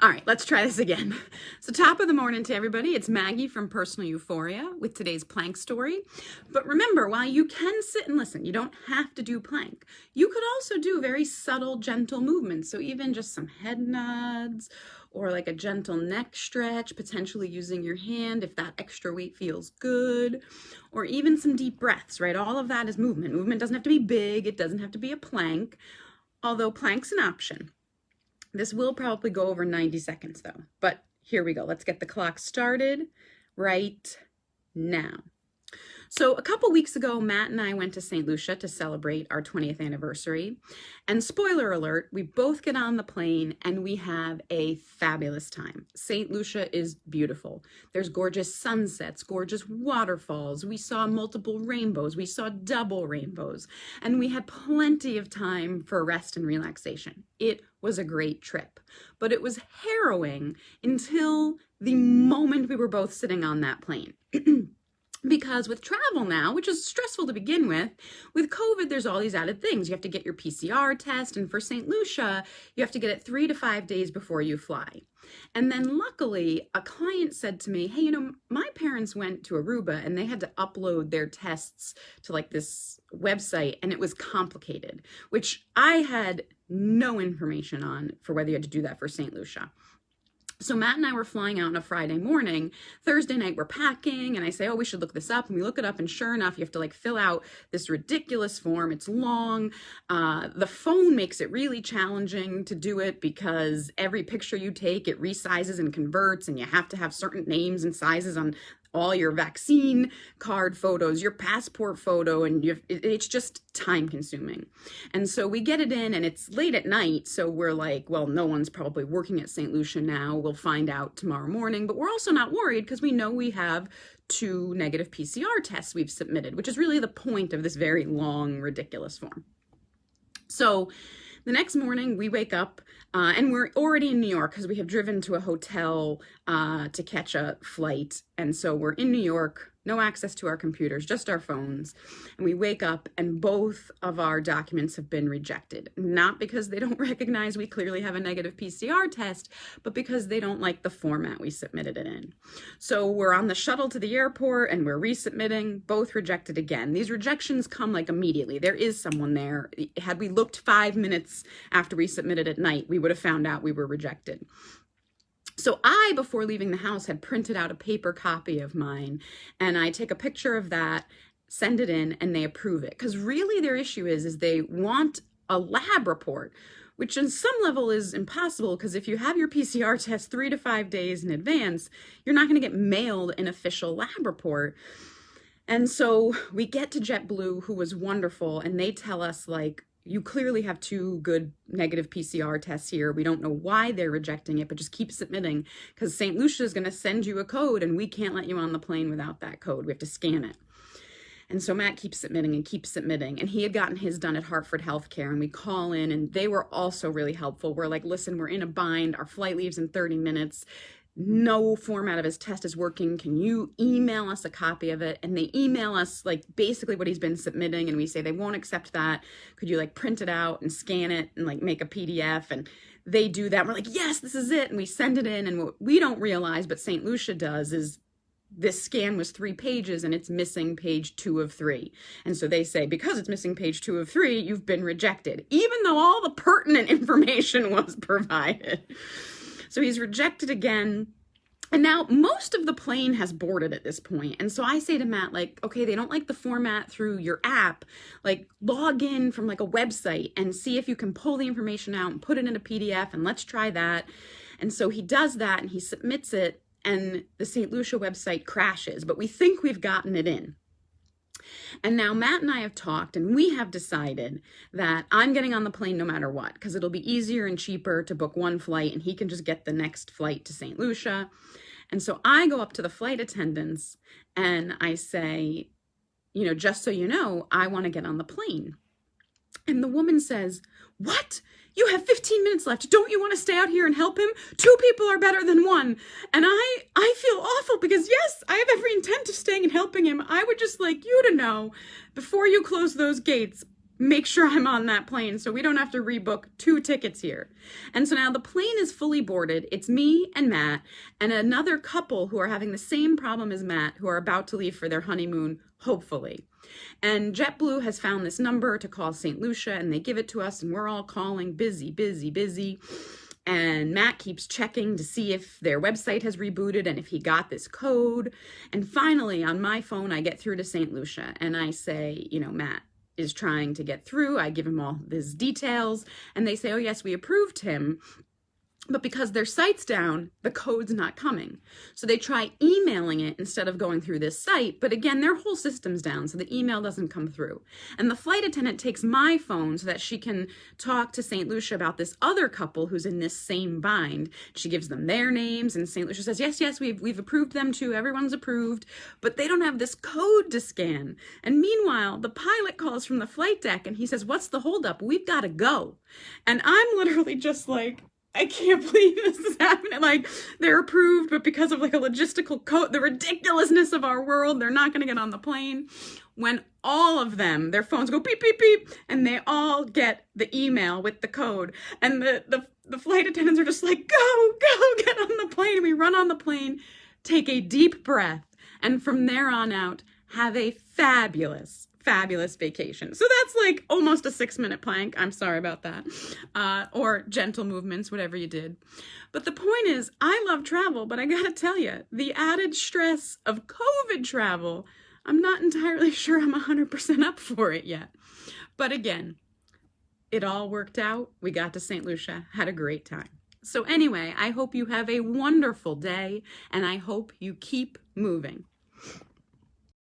All right, let's try this again. So top of the morning to everybody. It's Maggie from Personal Euphoria with today's plank story. But remember, while you can sit and listen, you don't have to do plank. You could also do very subtle, gentle movements. So even just some head nods or like a gentle neck stretch, potentially using your hand if that extra weight feels good, or even some deep breaths, right? All of that is movement. Movement doesn't have to be big. It doesn't have to be a plank, although plank's an option. This will probably go over 90 seconds though, but here we go. Let's get the clock started right now. So a couple weeks ago, Matt and I went to St. Lucia to celebrate our 20th anniversary. And spoiler alert, we both get on the plane and we have a fabulous time. St. Lucia is beautiful. There's gorgeous sunsets, gorgeous waterfalls. We saw multiple rainbows. We saw double rainbows. And we had plenty of time for rest and relaxation. It was a great trip, but it was harrowing until the moment we were both sitting on that plane. Because with travel now, which is stressful to begin with COVID, there's all these added things. You have to get your PCR test, and for St. Lucia, you have to get it 3 to 5 days before you fly. And then luckily, a client said to me, hey, my parents went to Aruba and they had to upload their tests to like this website, and it was complicated, which I had no information on for whether you had to do that for St. Lucia. So Matt and I were flying out on a Friday morning. Thursday night, we're packing, and I say, oh, we should look this up. And we look it up, and sure enough, you have to like fill out this ridiculous form. It's long. The phone makes it really challenging to do it because every picture you take, it resizes and converts, and you have to have certain names and sizes on all your vaccine card photos, your passport photo, and it's just time consuming. And so we get it in, and it's late at night, so we're like, well, no one's probably working at St. Lucia now. We'll find out tomorrow morning, but we're also not worried because we know we have 2 negative PCR tests we've submitted, which is really the point of this very long, ridiculous form. So the next morning we wake up and we're already in New York because we have driven to a hotel to catch a flight. And so we're in New York, no access to our computers, just our phones. And we wake up and both of our documents have been rejected. Not because they don't recognize we clearly have a negative PCR test, but because they don't like the format we submitted it in. So we're on the shuttle to the airport and we're resubmitting, both rejected again. These rejections come like immediately. There is someone there. Had we looked 5 minutes after we submitted at night, we would have found out we were rejected. So I, before leaving the house, had printed out a paper copy of mine, and I take a picture of that, send it in, and they approve it. Because really their issue is they want a lab report, which on some level is impossible because if you have your PCR test 3 to 5 days in advance, you're not going to get mailed an official lab report. And so we get to JetBlue, who was wonderful, and they tell us, like, you clearly have 2 good negative PCR tests here. We don't know why they're rejecting it, but just keep submitting because St. Lucia is going to send you a code and we can't let you on the plane without that code. We have to scan it. And so Matt keeps submitting and keeps submitting. And he had gotten his done at Hartford Healthcare, and we call in and they were also really helpful. We're like, listen, we're in a bind. Our flight leaves in 30 minutes. No format of his test is working. Can you email us a copy of it? And they email us like basically what he's been submitting, and we say they won't accept that. Could you like print it out and scan it and like make a PDF? And they do that. We're like, yes, this is it. And we send it in, and what we don't realize, but St. Lucia does, is this scan was 3 pages and it's missing page 2 of 3. And so they say, because it's missing page 2 of 3, you've been rejected, even though all the pertinent information was provided. So he's rejected again. And now most of the plane has boarded at this point. And so I say to Matt, like, okay, they don't like the format through your app. Like, log in from like a website and see if you can pull the information out and put it in a PDF, and let's try that. And so he does that and he submits it, and the St. Lucia website crashes, but we think we've gotten it in. And now Matt and I have talked, and we have decided that I'm getting on the plane no matter what, because it'll be easier and cheaper to book one flight, and he can just get the next flight to St. Lucia. And so I go up to the flight attendants and I say, just so you know, I want to get on the plane. And the woman says, what? You have 15 minutes left. Don't you want to stay out here and help him? 2 people are better than 1. And I feel awful because, yes, I have every intent of staying and helping him. I would just like you to know before you close those gates, make sure I'm on that plane so we don't have to rebook 2 tickets here. And so now the plane is fully boarded. It's me and Matt and another couple who are having the same problem as Matt, who are about to leave for their honeymoon, hopefully. And JetBlue has found this number to call St. Lucia, and they give it to us, and we're all calling, busy, busy, busy. And Matt keeps checking to see if their website has rebooted and if he got this code. And finally, on my phone, I get through to St. Lucia, and I say, Matt is trying to get through. I give him all his details, and they say, oh yes, we approved him. But because their site's down, the code's not coming. So they try emailing it instead of going through this site. But again, their whole system's down, so the email doesn't come through. And the flight attendant takes my phone so that she can talk to St. Lucia about this other couple who's in this same bind. She gives them their names, and St. Lucia says, yes, we've approved them too. Everyone's approved. But they don't have this code to scan. And meanwhile, the pilot calls from the flight deck, and he says, what's the holdup? We've got to go. And I'm literally just like, I can't believe this is happening. Like, they're approved, but because of like a logistical code, the ridiculousness of our world, they're not going to get on the plane. When all of them, their phones go beep, beep, beep, and they all get the email with the code. And the flight attendants are just like, go, get on the plane. And we run on the plane, take a deep breath, and from there on out, have a fabulous vacation. So that's like almost a 6-minute plank. I'm sorry about that. Or gentle movements, whatever you did. But the point is, I love travel, but I gotta tell you, the added stress of COVID travel, I'm not entirely sure I'm 100% up for it yet. But again, it all worked out. We got to St. Lucia, had a great time. So anyway, I hope you have a wonderful day, and I hope you keep moving.